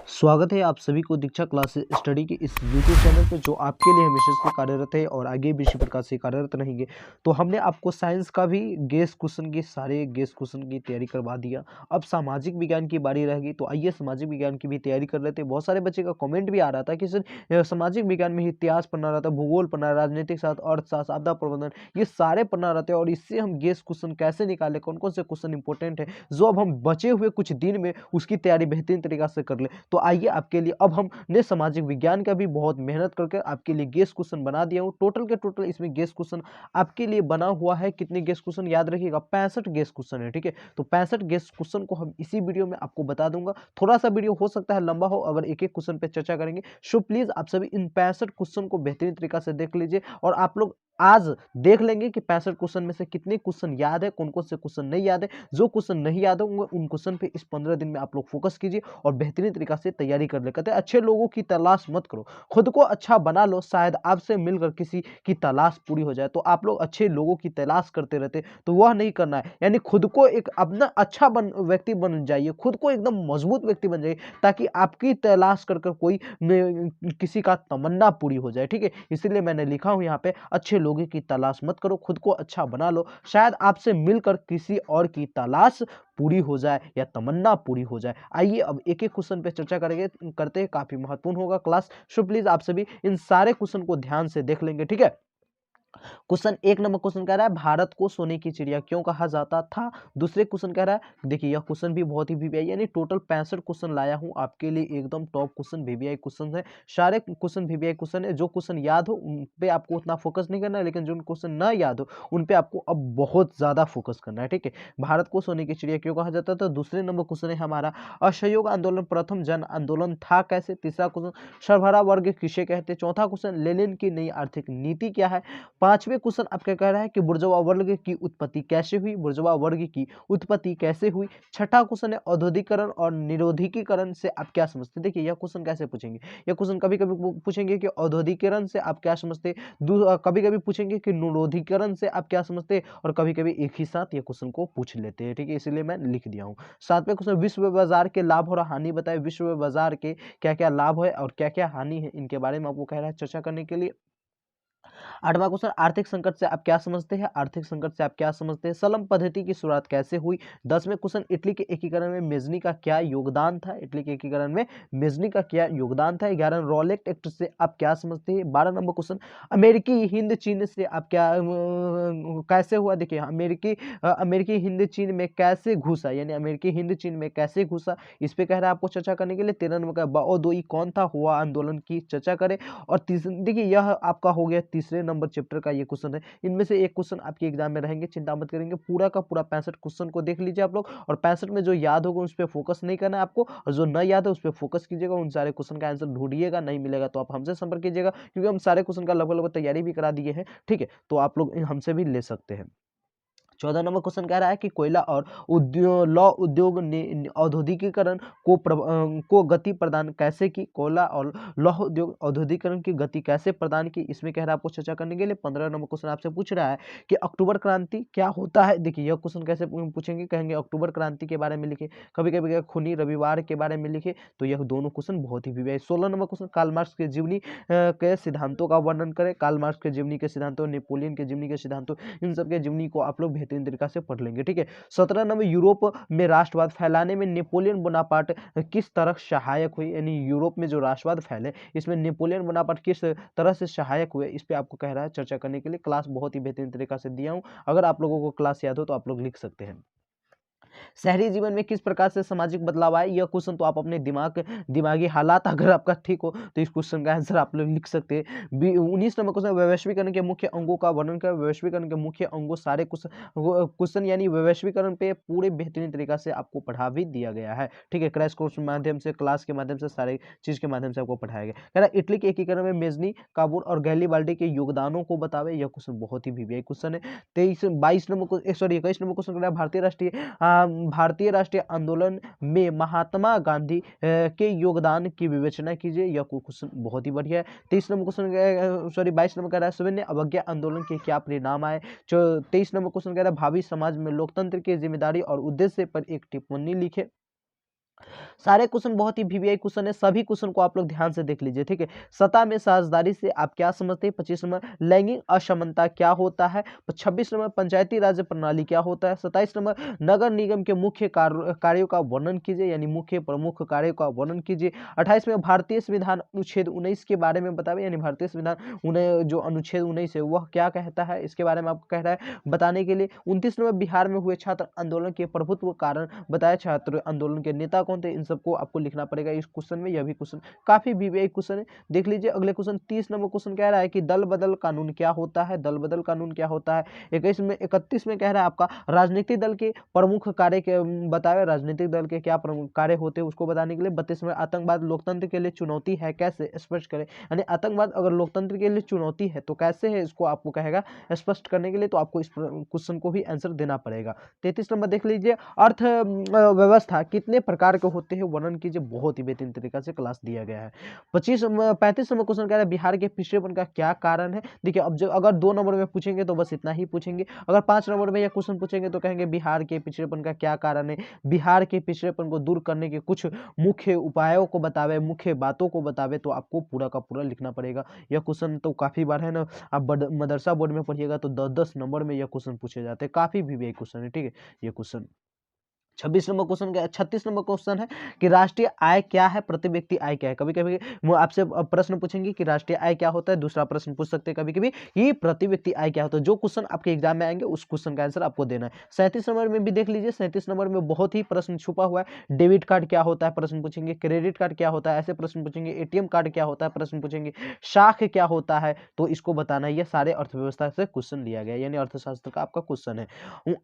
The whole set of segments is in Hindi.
स्वागत है आप सभी को दीक्षा क्लासेस स्टडी के इस यूट्यूब चैनल पे जो आपके लिए हमेशा से कार्यरत है और आगे भी इसी प्रकार से कार्यरत रहेंगे। तो हमने आपको साइंस का भी गेस क्वेश्चन की सारे गेस क्वेश्चन की तैयारी करवा दिया। अब सामाजिक विज्ञान की बारी रहेगी, तो आइए सामाजिक विज्ञान की भी तैयारी कर लेते हैं। बहुत सारे बच्चे का कमेंट भी आ रहा था कि सर सामाजिक विज्ञान में इतिहास पढ़ना रहता, भूगोल पढ़ना, राजनीतिक शास्त्र, अर्थशास्त्र, आपदा प्रबंधन, ये सारे पढ़ना रहते हैं और इससे हम गेस क्वेश्चन कैसे निकालें, कौन कौन से क्वेश्चन इंपॉर्टेंट है जो अब हम बचे हुए कुछ दिन में उसकी तैयारी बेहतरीन तरीका से कर ले। तो आइए आपके लिए अब हमने सामाजिक विज्ञान का भी बहुत मेहनत करके आपके लिए गेस क्वेश्चन बना दिया हूं। टोटल के टोटल इसमें गेस क्वेश्चन आपके लिए बना हुआ है। कितने गेस क्वेश्चन याद रखिएगा, 65 गेस क्वेश्चन है। ठीक है, तो 65 गेस क्वेश्चन को हम इसी वीडियो में आपको बता दूंगा। थोड़ा सा वीडियो हो सकता है लंबा हो अगर एक एक क्वेश्चन पे चर्चा करेंगे। सो प्लीज आप सभी इन 65 क्वेश्चन को बेहतरीन तरीका से देख लीजिए और आप लोग आज देख लेंगे कि 65 क्वेश्चन में से कितने क्वेश्चन याद है, कौन कौन से क्वेश्चन नहीं याद है। जो क्वेश्चन नहीं याद होंगे उन क्वेश्चन पे इस 15 दिन में आप लोग फोकस कीजिए और बेहतरीन तरीका से तैयारी कर ले। कहते हैं अच्छे लोगों की तलाश मत करो, खुद को अच्छा बना लो, शायद आपसे मिलकर किसी की तलाश पूरी हो जाए। तो आप लोग अच्छे लोगों की तलाश करते रहते, तो वह नहीं करना है। यानी खुद को एक अपना अच्छा व्यक्ति बन जाइए, खुद को एकदम मजबूत व्यक्ति बन जाइए, ताकि आपकी तलाश कर कोई किसी का तमन्ना पूरी हो जाए। ठीक है, इसीलिए मैंने लिखा हूं यहाँ पे, अच्छे लोगों की तलाश मत करो, खुद को अच्छा बना लो, शायद आपसे मिलकर किसी और की तलाश पूरी हो जाए या तमन्ना पूरी हो जाए। आइए अब एक एक क्वेश्चन पे चर्चा करेंगे, करते हैं, काफी महत्वपूर्ण होगा क्लास। सो प्लीज आप सभी इन सारे क्वेश्चन को ध्यान से देख लेंगे। ठीक है, क्वेश्चन एक नंबर क्वेश्चन कह रहा है भारत को सोने की चिड़िया क्यों कहा जाता था। दूसरे क्वेश्चन कह रहा है, देखिए यह क्वेश्चन भी बहुत ही वीवीआई, यानी टोटल 65 क्वेश्चन लाया हूं आपके लिए, एकदम टॉप क्वेश्चन वीवीआई क्वेश्चन है। सारे क्वेश्चन वीवीआई क्वेश्चन है। जो क्वेश्चन याद हो उन पे आपको उतना फोकस नहीं करना है, लेकिन जो क्वेश्चन ना याद हो उन पे आपको अब बहुत ज्यादा फोकस करना है। ठीक है, भारत को सोने की चिड़िया क्यों कहा जाता था। दूसरे नंबर क्वेश्चन है हमारा, असहयोग आंदोलन प्रथम जन आंदोलन था कैसे। तीसरा क्वेश्चन, सर्वहारा वर्ग किसे कहते। चौथा क्वेश्चन, लेनिन की नई आर्थिक नीति क्या है। पांचवें क्वेश्चन आपका कह रहा है कि बुर्जुआ वर्ग की उत्पत्ति कैसे हुई, बुर्जुआ वर्ग की उत्पत्ति कैसे हुई। छठा क्वेश्चन है, औद्योगिकरण और निरोधीकरण से आप क्या समझते हैं। देखिए यह क्वेश्चन कैसे पूछेंगे, यह क्वेश्चन कभी कभी पूछेंगे कि औद्योगिकरण से आप क्या समझते हैं, कभी कभी पूछेंगे कि निरोधीकरण से आप क्या समझते हैं, और कभी कभी एक ही साथ ये क्वेश्चन को पूछ लेते हैं। ठीक है, इसलिए मैं लिख दिया हूँ। सातवें क्वेश्चन, विश्व बाजार के लाभ और हानि बताए। विश्व बाजार के क्या क्या लाभ है और क्या क्या हानि है, इनके बारे में आपको कह रहा है चर्चा करने के लिए। आठवां क्वेश्चन, आर्थिक संकट से आप क्या समझते हैं। आर्थिक संकट से आप क्या समझते हैं। सलम पद्धति की शुरुआत कैसे हुई। 10वें क्वेश्चन, इटली के एकीकरण में मेजनी का क्या योगदान था। इटली के एकीकरण में मेजनी का क्या योगदान था। 11 रॉलेट एक्ट से आप क्या समझते हैं। 12 नंबर क्वेश्चन, अमेरिकी हिंद चीन से आप क्या कैसे हुआ। देखिए अमेरिकी हिंद चीन में कैसे घुसा, यानी अमेरिकी हिंद चीन में कैसे घुसा, इस पे कह रहा है आपको चर्चा करने के लिए। 13 नंबर का बाओदोई कौन था, हुआ आंदोलन की चर्चा करें। और देखिए यह आपका हो गया तीसरे नंबर चैप्टर का ये क्वेश्चन है। इनमें से एक क्वेश्चन आपके एग्जाम में रहेंगे, चिंता मत करेंगे। पूरा का पूरा 65 क्वेश्चन को देख लीजिए आप लोग, और 65 में जो याद होगा उस पर फोकस नहीं करना है आपको, और जो न याद है उस पर फोकस कीजिएगा। उन सारे क्वेश्चन का आंसर ढूंढिएगा, नहीं मिलेगा तो आप हमसे संपर्क कीजिएगा, क्योंकि हम सारे क्वेश्चन का लगभग लगभग तैयारी भी करा दिए हैं। ठीक है, तो आप लोग हमसे भी ले सकते हैं। 14 नंबर क्वेश्चन कह रहा है कि कोयला और उद्योग ने औद्योगिकीकरण को गति प्रदान कैसे की। कोयला और लौह उद्योग औद्योगिकीकरण की गति कैसे प्रदान की, इसमें कह रहा है आपको चर्चा करने के लिए। 15 नंबर क्वेश्चन आपसे पूछ रहा है कि अक्टूबर क्रांति क्या होता है। देखिए यह क्वेश्चन कैसे पूछेंगे, कहेंगे अक्टूबर क्रांति के बारे में लिखे, कभी कभी खूनी रविवार के बारे में लिखे। तो यह दोनों क्वेश्चन बहुत ही विवेक। 16 नंबर क्वेश्चन, कार्ल मार्क्स के जीवनी के सिद्धांतों का वर्णन करें। कार्ल मार्क्स के जीवनी के सिद्धांतों, नेपोलियन के जीवनी के सिद्धांतों, इन सबके जीवनी को आप लोग बेहतरीन तरीका से पढ़ लेंगे। ठीक है, 17 नंबर, यूरोप में राष्ट्रवाद फैलाने में नेपोलियन बोनापार्ट किस तरह सहायक हुई। यानी यूरोप में जो राष्ट्रवाद फैले इसमें नेपोलियन बोनापार्ट किस तरह से सहायक हुए, इस पे आपको कह रहा है चर्चा करने के लिए। क्लास बहुत ही बेहतरीन तरीका से दिया हूं, अगर आप लोगों को क्लास याद हो तो आप लोग लिख सकते हैं। शहरी जीवन में किस प्रकार से सामाजिक बदलाव आए, यह क्वेश्चन तो आप अपने दिमागी हालात अगर आपका ठीक हो तो इस क्वेश्चन का आंसर आप लोग लिख सकते हैं। 19 नंबर क्वेश्चन, वैश्वीकरण के मुख्य अंगों का वर्णन कर। वैश्वीकरण के मुख्य अंगों, सारे क्वेश्चन यानी वैश्वीकरण पे पूरे बेहतरीन तरीका से आपको पढ़ा भी दिया गया है। ठीक है, क्रैश कोर्स के माध्यम से, क्लास के माध्यम से, सारे चीज के माध्यम से आपको पढ़ाया गया। कह रहा इटली के एकीकरण में मेजनी, काबूल और गैलीबाल्डी के योगदानों को बतावे। यह क्वेश्चन बहुत ही वीवीआई क्वेश्चन है। 21 नंबर क्वेश्चन, भारतीय राष्ट्रीय आंदोलन में महात्मा गांधी के योगदान की विवेचना कीजिए। यह क्वेश्चन बहुत ही बढ़िया है। 22 नंबर कह रहा है सविनय अवज्ञा आंदोलन के क्या परिणाम आए। 23 नंबर क्वेश्चन कह रहा है भावी समाज में लोकतंत्र की जिम्मेदारी और उद्देश्य पर एक टिप्पणी लिखे। सारे क्वेश्चन बहुत ही वीवीआई क्वेश्चन है, सभी क्वेश्चन को आप लोग ध्यान से देख लीजिए, ठीक है। सत्ता में साझेदारी से आप क्या समझते हैं? 25 नंबर लैंगिक असमानता क्या होता है? 26 नंबर पंचायती राज प्रणाली क्या होता है? 27 नंबर नगर निगम के मुख्य कार्यों का वर्णन कीजिए, यानी मुख्य प्रमुख कार्यों का वर्णन कीजिए। 28 में भारतीय संविधान अनुच्छेद 19 के बारे में बताइए, यानी भारतीय संविधान उन्हें जो अनुच्छेद 19 है वह क्या कहता है, इसके बारे में आपको कह रहा है बताने के लिए। 29 नंबर बिहार में हुए छात्र आंदोलन के प्रभुत्व कारण बताया, छात्र आंदोलन के नेता कौन थे, इन सबको आपको लिखना पड़ेगा इस क्वेश्चन में। यह भी क्वेश्चन काफी वीवीआई क्वेश्चन है, देख लीजिए। अगले क्वेश्चन 30 नंबर क्वेश्चन कह रहा है कि दल बदल कानून क्या होता है? दल बदल कानून क्या होता है? 31 में कह रहा है आपका राजनीतिक दल के प्रमुख कार्य के बताए, राजनीतिक दल के क्या प्रमुख कार्य होते हैं उसको बताने के लिए। 32 में आतंकवाद लोकतंत्र के लिए चुनौती है, कैसे स्पष्ट करें, यानी आतंकवाद अगर लोकतंत्र के लिए चुनौती है तो कैसे है, इसको आपको कहेगा स्पष्ट करने के लिए, तो आपको इस क्वेश्चन को भी आंसर देना पड़ेगा। 33 नंबर देख लीजिए, अर्थ व्यवस्था कितने प्रकार के होते हैं वर्णन कीजिए। बहुत ही बेहतरीन तरीका से क्लास दिया गया है। 35 नंबर क्वेश्चन कह रहा है बिहार के पिछड़ेपन का क्या कारण है? देखिए अब अगर 2 नंबर में पूछेंगे तो बस इतना ही पूछेंगे, अगर 5 नंबर में यह क्वेश्चन पूछेंगे तो कहेंगे बिहार के पिछड़ेपन का क्या कारण है, बिहार के पिछड़ेपन को दूर करने के कुछ मुख्य उपायों को बतावे, मुख्य बातों को बतावे, तो आपको पूरा का पूरा लिखना पड़ेगा। यह क्वेश्चन तो काफी बार है ना, आप मदरसा बोर्ड में पढ़िएगा तो 10-10 नंबर में यह क्वेश्चन पूछे जाते हैं, काफी वीवीआई क्वेश्चन है, ठीक है। ये क्वेश्चन 26 नंबर क्वेश्चन क्या है? 36 नंबर क्वेश्चन है कि राष्ट्रीय आय क्या है, प्रति व्यक्ति आय क्या है। कभी कभी वो आपसे प्रश्न पूछेंगे कि राष्ट्रीय आय क्या होता है, दूसरा प्रश्न पूछ सकते हैं कभी कभी कि प्रति व्यक्ति आय क्या होता है। जो क्वेश्चन आपके एग्जाम में आएंगे उस क्वेश्चन का आंसर आपको देना है। 37 नंबर में भी देख लीजिए, 37 नंबर में बहुत ही प्रश्न छुपा हुआ है। डेबिट कार्ड क्या होता है प्रश्न पूछेंगे, क्रेडिट कार्ड क्या होता है ऐसे प्रश्न पूछेंगे, एटीएम कार्ड क्या होता है प्रश्न पूछेंगे, शाख क्या होता है, तो इसको बताना। यह सारे अर्थव्यवस्था से क्वेश्चन लिया गया, यानी अर्थशास्त्र का आपका क्वेश्चन है।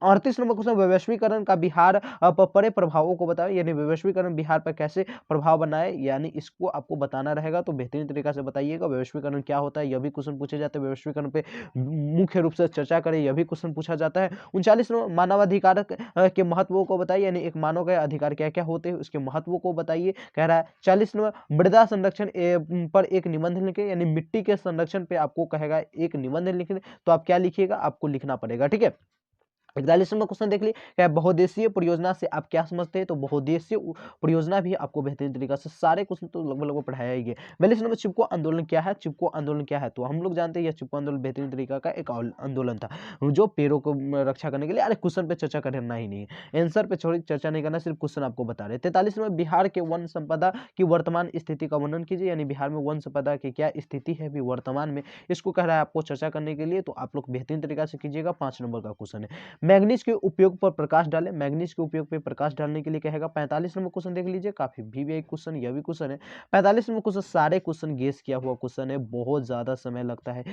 38 नंबर क्वेश्चन वैश्वीकरण का बिहार पर पड़े प्रभावों को बताओ, यानी वैश्वीकरण बिहार पर कैसे प्रभाव बनाए, यानी इसको आपको बताना रहेगा, तो बेहतरीन तरीका से बताइएगा। वैश्वीकरण क्या होता है यह भी क्वेश्चन पूछे जाते हैं, वैश्वीकरण पे मुख्य रूप से चर्चा करें यह भी क्वेश्चन पूछा जाता है। 39 नंबर मानवाधिकार के महत्वों को बताइए, यानी एक मानव के अधिकार क्या क्या होते हैं उसके महत्वों को बताइए, कह रहा है। 40 नंबर मृदा संरक्षण पर एक निबंध लिखे, यानी मिट्टी के संरक्षण पे आपको कहेगा एक निबंध लिखने, तो आप क्या लिखिएगा, आपको लिखना पड़ेगा, ठीक है। 41 नंबर क्वेश्चन देख लीजिए, क्या बहुउद्देशीय परियोजना से आप क्या समझते हैं, तो बहुउद्देशीय परियोजना भी आपको बेहतरीन तरीका से सारे क्वेश्चन तो लगभग लगभग पढ़ाया ही है। 42 नंबर चिपको आंदोलन क्या है? चिपको आंदोलन क्या है? तो हम लोग जानते हैं यह चिपको आंदोलन बेहतरीन तरीका का एक आंदोलन था जो पेड़ों को रक्षा करने के लिए। अरे क्वेश्चन पे चर्चा करना ही नहीं है, आंसर पे छोड़ी चर्चा नहीं करना, सिर्फ क्वेश्चन आपको बता रहे। 43 नंबर बिहार के वन संपदा की वर्तमान स्थिति का वर्णन कीजिए, यानी बिहार में वन संपदा की क्या स्थिति है अभी वर्तमान में, इसको कह रहा है आपको चर्चा करने के लिए, तो आप लोग बेहतरीन तरीका से कीजिएगा। 5 नंबर का क्वेश्चन है। मैग्नीज के उपयोग पर प्रकाश डालें, मैग्नीज के उपयोग पर प्रकाश डालने के लिए कहेगा। 45 नंबर क्वेश्चन देख लीजिए, काफी वीवीआई क्वेश्चन यह भी क्वेश्चन है। 45 नंबर क्वेश्चन सारे क्वेश्चन गेस किया हुआ क्वेश्चन है, बहुत ज्यादा समय लगता है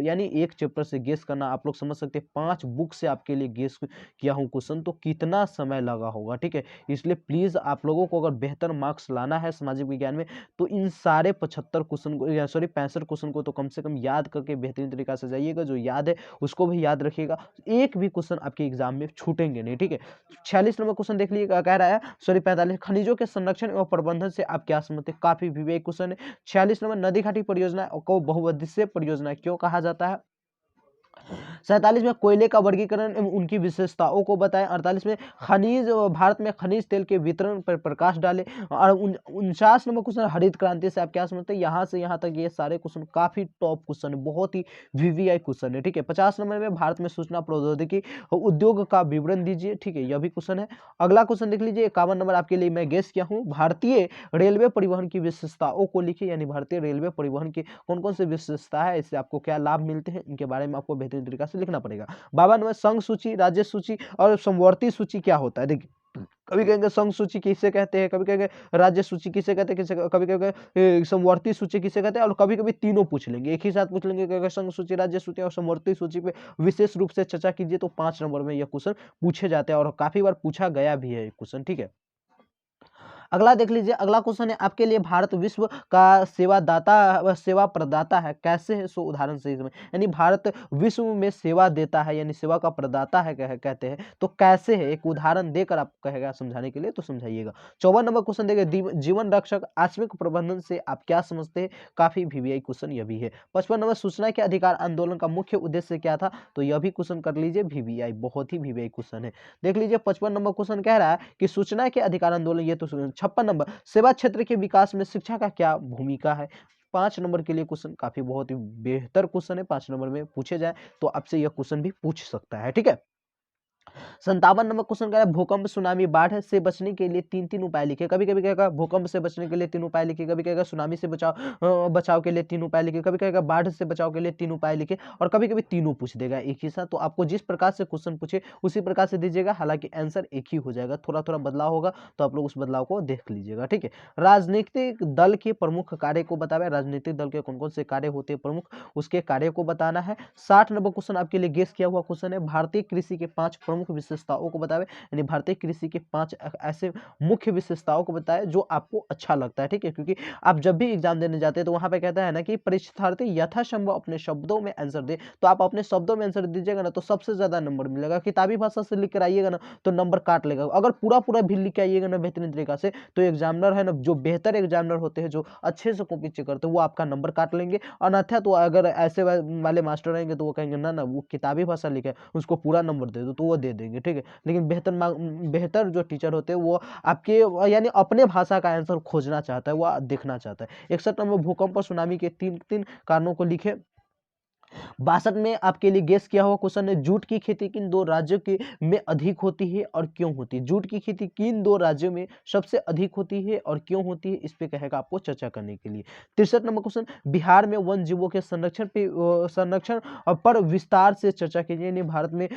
यानी एक चैप्टर से गेस करना, आप लोग समझ सकते हैं 5 बुक से आपके लिए गेस किया हूं क्वेश्चन, तो कितना समय लगा होगा, ठीक है। इसलिए प्लीज आप लोगों को अगर बेहतर मार्क्स लाना है सामाजिक विज्ञान में, तो इन सारे 75 क्वेश्चन को, या सॉरी 65 क्वेश्चन को तो कम से कम याद करके बेहतरीन तरीका से जाइएगा। जो याद है उसको भी याद रखिएगा, एक भी क्वेश्चन आपके एग्जाम में छूटेंगे नहीं, ठीक है। 46 नंबर क्वेश्चन देख लीजिए, कह रहा है सॉरी 45, खनिजों के संरक्षण एवं प्रबंधन से आप क्या समझते हैं, काफी विवेक क्वेश्चन है। 46 नंबर नदी घाटी परियोजना को बहुउद्देशीय परियोजना क्यों कहा जाता है। 47 में कोयले का वर्गीकरण एवं उनकी विशेषताओं को बताएं। 48 में खनिज भारत में खनिज तेल के वितरण पर प्रकाश डालें। और 49 नंबर क्वेश्चन हरित क्रांति से आप क्या समझते हैं। यहाँ से यहाँ तक ये सारे क्वेश्चन काफी टॉप क्वेश्चन है, बहुत ही वीवीआई क्वेश्चन है, ठीक है। 50 नंबर में भारत में सूचना प्रौद्योगिकी उद्योग का विवरण दीजिए, ठीक है, यह भी क्वेश्चन है। अगला क्वेश्चन देख लीजिए, 51 नंबर आपके लिए मैं गेस किया हूँ, भारतीय रेलवे परिवहन की विशेषताओं को लिखिए, यानी भारतीय रेलवे परिवहन की कौन कौन सी विशेषता है, इससे आपको क्या लाभ मिलते हैं, इनके बारे में आपको बेहतरीन तरीका से लिखना पड़ेगा। 52 नंबर संघ सूची, राज्य सूची और समवर्ती सूची क्या होता है। देखिए कभी कहेंगे संघ सूची किसे कहते हैं, कभी कहेंगे राज्य सूची किसे कहते हैं, किसे कभी कहेंगे समवर्ती सूची किसे कहते हैं, और कभी कभी तीनों पूछ लेंगे, एक ही साथ पूछ लेंगे कि संघ सूची, राज्य सूची और समवर्ती सूची पे विशेष रूप से चर्चा कीजिए, तो 5 नंबर में यह क्वेश्चन पूछे जाते हैं और काफी बार पूछा गया भी है क्वेश्चन, ठीक है। अगला देख लीजिए, अगला क्वेश्चन है आपके लिए, भारत विश्व का सेवादाता सेवा प्रदाता है, कैसे है सो उदाहरण से इसमें, यानी भारत विश्व में सेवा देता है, यानी सेवा का प्रदाता है कहते हैं, तो कैसे है एक उदाहरण देकर आप कहेगा समझाने के लिए, तो समझाइएगा। 54 नंबर क्वेश्चन देखिए, जीवन रक्षक आश्रमिक प्रबंधन से आप क्या समझते हैं, काफी वीवीआई क्वेश्चन यह भी है। 55 नंबर सूचना के अधिकार आंदोलन का मुख्य उद्देश्य क्या था, तो यह भी क्वेश्चन कर लीजिए, वीवीआई बहुत ही वीवीआई क्वेश्चन है। देख लीजिए 55 नंबर क्वेश्चन कह रहा है कि सूचना के अधिकार आंदोलन, ये तो 56 नंबर, सेवा क्षेत्र के विकास में शिक्षा का क्या भूमिका है। 5 नंबर के लिए क्वेश्चन काफी बहुत ही बेहतर क्वेश्चन है, 5 नंबर में पूछे जाए तो आपसे यह क्वेश्चन भी पूछ सकता है, ठीक है। 57 नंबर क्वेश्चन कह रहा है भूकंप, सुनामी, बाढ़ से बचने के लिए तीन उपाय लिखे। कभी कभी कहेगा भूकंप से बचने के लिए 3 उपाय लिखे, कभी कहेगा सुनामी से बचाव के लिए 3 उपाय लिखे, कभी कहेगा बाढ़ से बचाव के लिए 3 उपाय लिखे, और कभी कभी तीनों पूछ देगा एक ही साथ। तो आपको जिस प्रकार से क्वेश्चन पूछे उसी प्रकार से दीजिएगा, हालांकि आंसर एक ही हो जाएगा, थोड़ा थोड़ा बदलाव होगा, तो आप लोग उस बदलाव को देख लीजिएगा, ठीक है। राजनीतिक दल के प्रमुख कार्य को बतावे, राजनीतिक दल के कौन कौन से कार्य होते हैं प्रमुख, उसके कार्य को बताना है। 60 नंबर क्वेश्चन आपके लिए गेस किया हुआ क्वेश्चन है, भारतीय कृषि के 5 प्रमुख विशेषताओं को बतावे, यानी भारतीय कृषि के 5 ऐसे मुख्य विशेषताओं को बताए जो आपको अच्छा लगता है, ठीक है। क्योंकि आप जब भी एग्जाम देने जाते हैं तो वहां पे कहता है ना कि परीक्षार्थी यथासंभव अपने शब्दों में आंसर दे, तो आप अपने शब्दों में आंसर दीजिएगा ना तो सबसे ज्यादा नंबर मिलेगा। किताबी भाषा से लिख कर आइएगा ना तो नंबर काट लेगा, अगर पूरा पूरा भी लिख के आइएगा ना बेहतरीन तरीका से, तो एग्जामिनर है ना, जो बेहतर एग्जामिनर होते हैं, जो अच्छे से कॉपी चेक करते हैं, वो आपका नंबर काट लेंगे। अन्यथा तो अगर ऐसे वाले मास्टर रहेंगे तो वो कहेंगे ना ना वो किताबी भाषा लिखे है, उसको पूरा नंबर दे दो, तो वो दे देंगे, ठीक है। लेकिन बेहतर जो टीचर होते हैं वो आपके यानी अपने भाषा का आंसर खोजना चाहता है, वो देखना चाहता है। 61 नंबर भूकंप और सुनामी के 3 कारणों को लिखे। 62 में आपके लिए गेस किया हुआ क्वेश्चन है, जूट की खेती किन 2 राज्यों के में अधिक होती है और क्यों होती है। जूट की खेती किन 2 राज्यों में सबसे अधिक होती है और क्यों होती है, इस पे कहेगा आपको चर्चा करने के लिए। 63 नंबर क्वेश्चन, बिहार में वन जीवों के संरक्षण पर विस्तार से चर्चा कीजिए। यानी भारत में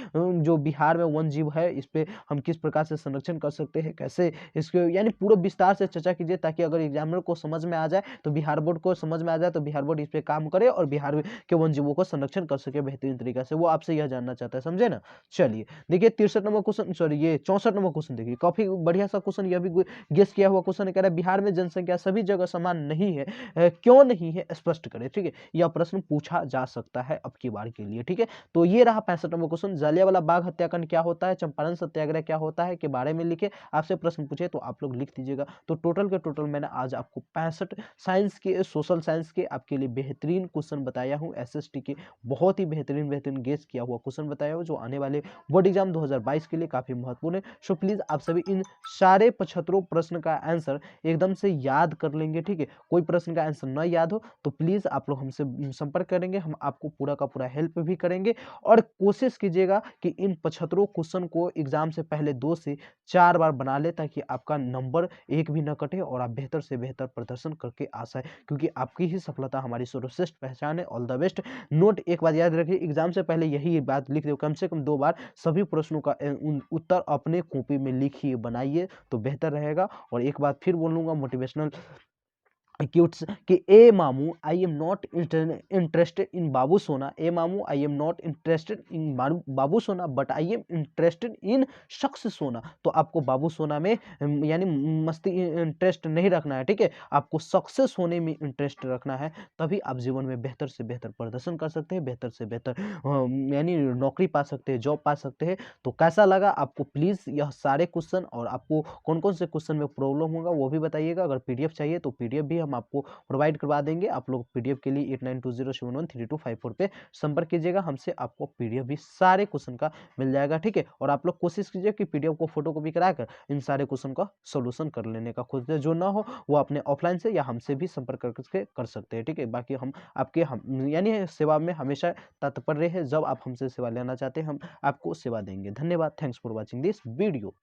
जो बिहार में वन जीव है, इस पे हम किस प्रकार से संरक्षण कर सकते हैं, कैसे इसके यानी पूरा विस्तार से चर्चा कीजिए, ताकि अगर एग्जामिनर को समझ में आ जाए, तो बिहार बोर्ड को समझ में आ जाए, तो बिहार बोर्ड इस पे काम करे और बिहार के वन जीवों को संरक्षण कर सके बेहतरीन तरीका से। वो आपसे यह जानना चाहता है, समझे ना। चलिए देखिए 63 नंबर क्वेश्चन, सॉरी ये 64 नंबर क्वेश्चन देखिए, काफी बढ़िया सा क्वेश्चन, यह भी गेस किया हुआ क्वेश्चन है। कह रहा है बिहार में जनसंख्या सभी जगह समान नहीं है, क्यों नहीं है स्पष्ट करें, ठीक है। यह प्रश्न पूछा जा सकता है अब की बार के लिए, ठीक है। तो ये रहा 65 नंबर क्वेश्चन, जलियांवाला बाग हत्याकांड क्या होता है, चंपारण सत्याग्रह क्या होता है के बारे में लिखे। आपसे प्रश्न पूछे तो आप लोग लिख दीजिएगा। तो टोटल के टोटल मैंने आज आपको 65 साइंस के, सोशल साइंस के आपके लिए बेहतरीन क्वेश्चन बताया हूँ। एसएसटी के बहुत ही बेहतरीन गेस किया हुआ क्वेश्चन बताया हूँ, जो आने वाले बोर्ड एग्जाम 2022 के लिए काफी महत्वपूर्ण है। सो प्लीज आप सभी इन सारे 75 प्रश्न का आंसर एकदम से याद कर लेंगे, ठीक है। कोई प्रश्न का आंसर न याद हो तो प्लीज आप लोग हमसे संपर्क करेंगे, हम आपको पूरा का पूरा हेल्प भी करेंगे। और कोशिश कीजिएगा कि इन 75 क्वेश्चन को एग्जाम से पहले 2 से 4 बार बना ले, ताकि आपका नंबर एक भी न कटे और आप बेहतर से बेहतर प्रदर्शन करके आ जाए, क्योंकि आपकी ही सफलता हमारी सर्वश्रेष्ठ पहचान है। All the best. नोट एक बात याद रखिए, एग्जाम से पहले यही बात लिख दो, कम से कम 2 बार सभी प्रश्नों का उत्तर अपने कॉपी में लिखिए, बनाइए, तो बेहतर रहेगा। और एक बात फिर बोलूंगा मोटिवेशनल क्यूट्स कि ए मामू I am not interested in बाबू सोना, ए मामू I am not interested in बाबू सोना but I am interested in शख्स सोना। तो आपको बाबू सोना में यानी मस्ती इंटरेस्ट नहीं रखना है, ठीक है। आपको सक्सेस होने में इंटरेस्ट रखना है, तभी आप जीवन में बेहतर से बेहतर प्रदर्शन कर सकते हैं, बेहतर से बेहतर यानी नौकरी पा सकते हैं, जॉब पा सकते हैं। तो कैसा लगा आपको, प्लीज यह सारे क्वेश्चन और आपको कौन कौन से क्वेश्चन में प्रॉब्लम होगा वो भी बताइएगा। अगर पीडीएफ चाहिए तो पीडीएफ भी हम आपको प्रोवाइड करवा देंगे। आप लोग पीडीएफ के लिए 8920713254 पे संपर्क कीजिएगा हमसे, आपको पीडीएफ भी सारे क्वेश्चन का मिल जाएगा, ठीक है। और आप लोग कोशिश कीजिए कि पीडीएफ को फोटो कॉपी कराकर इन सारे क्वेश्चन का सोल्यूशन कर लेने का। खुद से जो ना हो वो अपने ऑफलाइन से या हमसे भी संपर्क करके कर सकते हैं, ठीक है। बाकी हम आपके यानी सेवा में हमेशा तत्पर रहे, जब आप हमसे सेवा लेना चाहते हैं हम आपको सेवा देंगे। धन्यवाद। Thanks for watching this video.